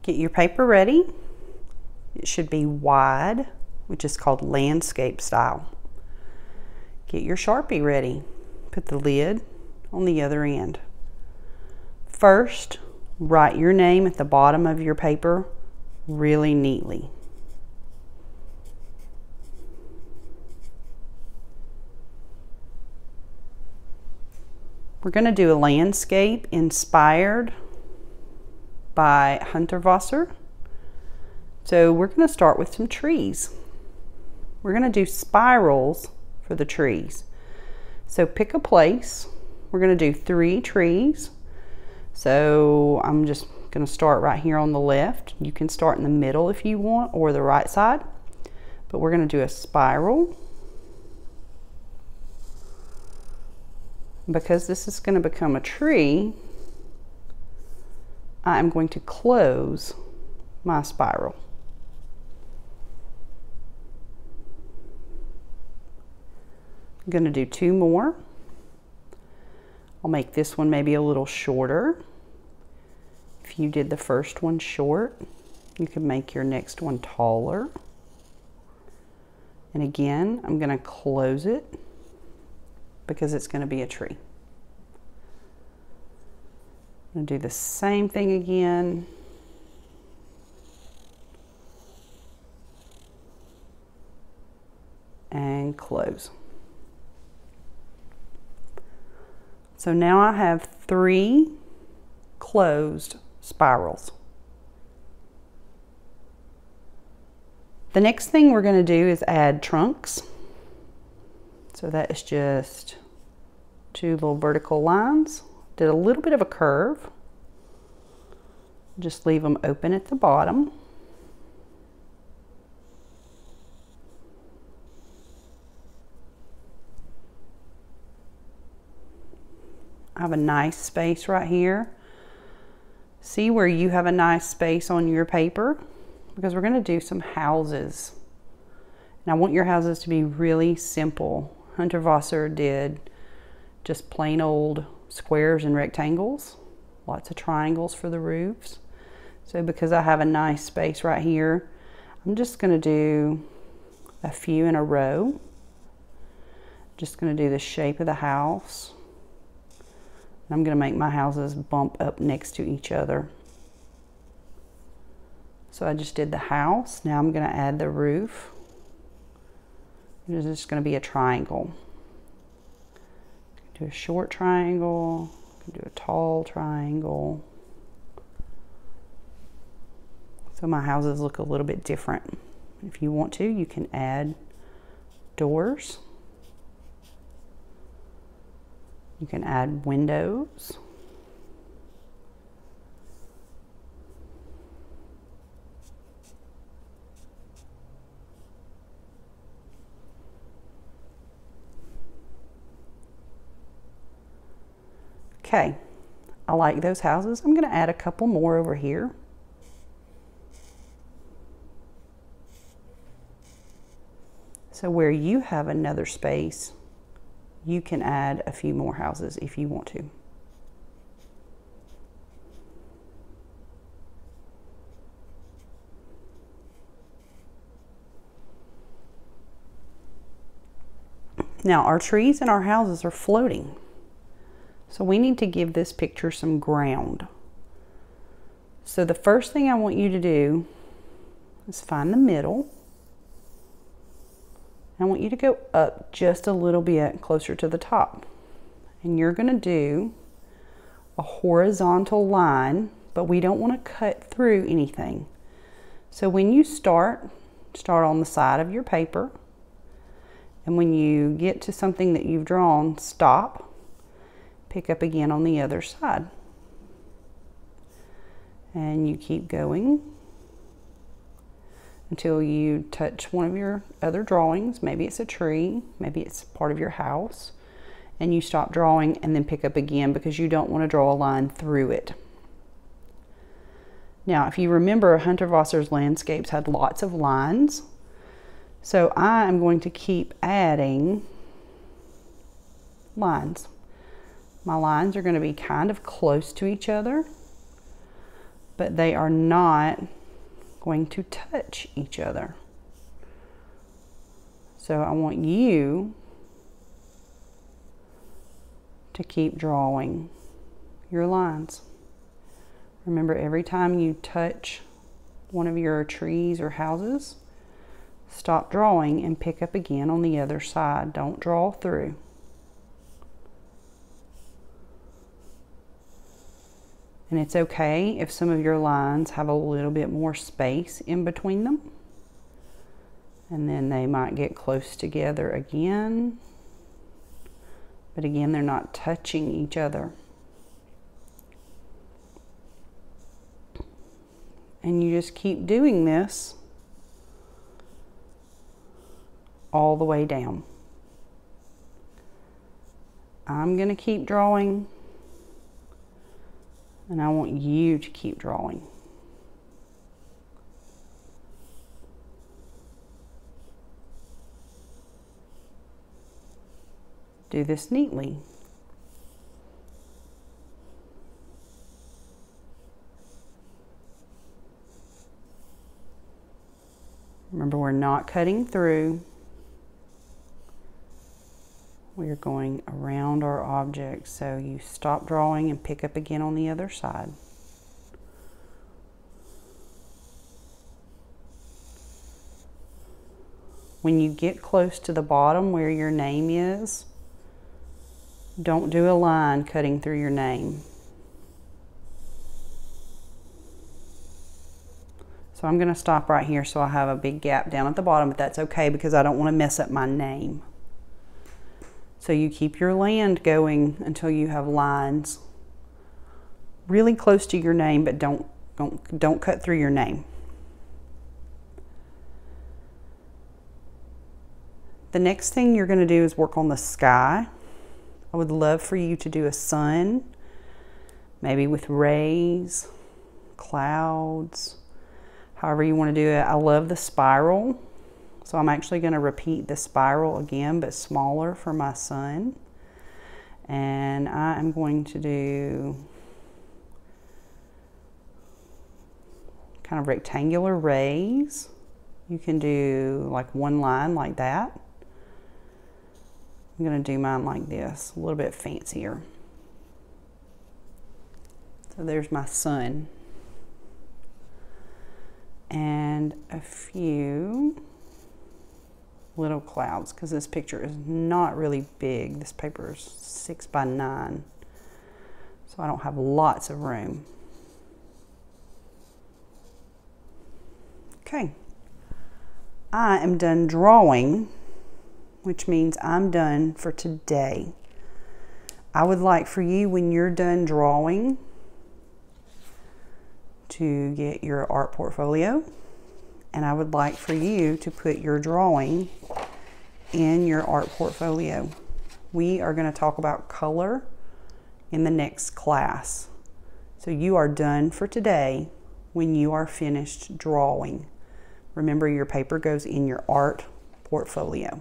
Get your paper ready. It should be wide, which is called landscape style. Get your Sharpie ready. Put the lid on the other end. First, write your name at the bottom of your paper really neatly. We're going to do a landscape inspired by Hundertwasser. So we're going to start with some trees. We're going to do spirals for the trees. So pick a place. We're going to do 3 trees. So I'm just going to start right here on the left. You can start in the middle if you want, or the right side. But we're going to do a spiral. Because this is going to become a tree, I'm going to close my spiral. I'm going to do 2 more. I'll make this one maybe a little shorter. If you did the first one short, you can make your next one taller. And again, I'm going to close it because it's going to be a tree. I'm going to do the same thing again. And close. So now I have 3 closed spirals. The next thing we're going to do is add trunks. So that is just 2 little vertical lines. Did a little bit of a curve. Just leave them open at the bottom. I have a nice space right here. See where you have a nice space on your paper? Because we're going to do some houses. And I want your houses to be really simple. Hundertwasser did just plain old squares and rectangles. Lots of triangles for the roofs. So because I have a nice space right here, I'm just going to do a few in a row. Just going to do the shape of the house. I'm going to make my houses bump up next to each other. So I just did the house. Now I'm going to add the roof. This is just going to be a triangle. Do a short triangle, do a tall triangle. So my houses look a little bit different. If you want to, you can add doors. You can add windows. Okay, I like those houses. I'm going to add a couple more over here. So where you have another space, you can add a few more houses if you want to. Now our trees and our houses are floating. So we need to give this picture some ground. So the first thing I want you to do is find the middle. I want you to go up just a little bit closer to the top. And you're going to do a horizontal line, but we don't want to cut through anything. So when you start on the side of your paper. And when you get to something that you've drawn, stop. Pick up again on the other side. And you keep going until you touch one of your other drawings. Maybe it's a tree, maybe it's part of your house. And you stop drawing and then pick up again because you don't want to draw a line through it. Now, if you remember, Hundertwasser's landscapes had lots of lines. So I am going to keep adding lines. My lines are going to be kind of close to each other, but they are not going to touch each other. So I want you to keep drawing your lines. Remember, every time you touch one of your trees or houses, stop drawing and pick up again on the other side. Don't draw through. And it's okay if some of your lines have a little bit more space in between them. And then they might get close together again. But again, they're not touching each other. And you just keep doing this all the way down. I'm going to keep drawing, and I want you to keep drawing. Do this neatly. Remember, we're not cutting through. We are going around our object. So you stop drawing and pick up again on the other side. When you get close to the bottom where your name is, don't do a line cutting through your name. So I'm going to stop right here so I have a big gap down at the bottom, but that's okay because I don't want to mess up my name. So you keep your land going until you have lines really close to your name, but don't cut through your name. The next thing you're going to do is work on the sky. I would love for you to do a sun, maybe with rays, clouds, however you want to do it. I love the spiral, so I'm actually going to repeat the spiral again, but smaller for my sun. And I am going to do kind of rectangular rays. You can do like one line like that. I'm going to do mine like this, a little bit fancier. So there's my sun. And a few little clouds, because this picture is not really big. This paper is 6 by 9, so I don't have lots of room. Okay, I am done drawing, which means I'm done for today. I would like for you, when you're done drawing, to get your art portfolio, and I would like for you to put your drawing in your art portfolio. We are going to talk about color in the next class. So you are done for today when you are finished drawing. Remember, your paper goes in your art portfolio.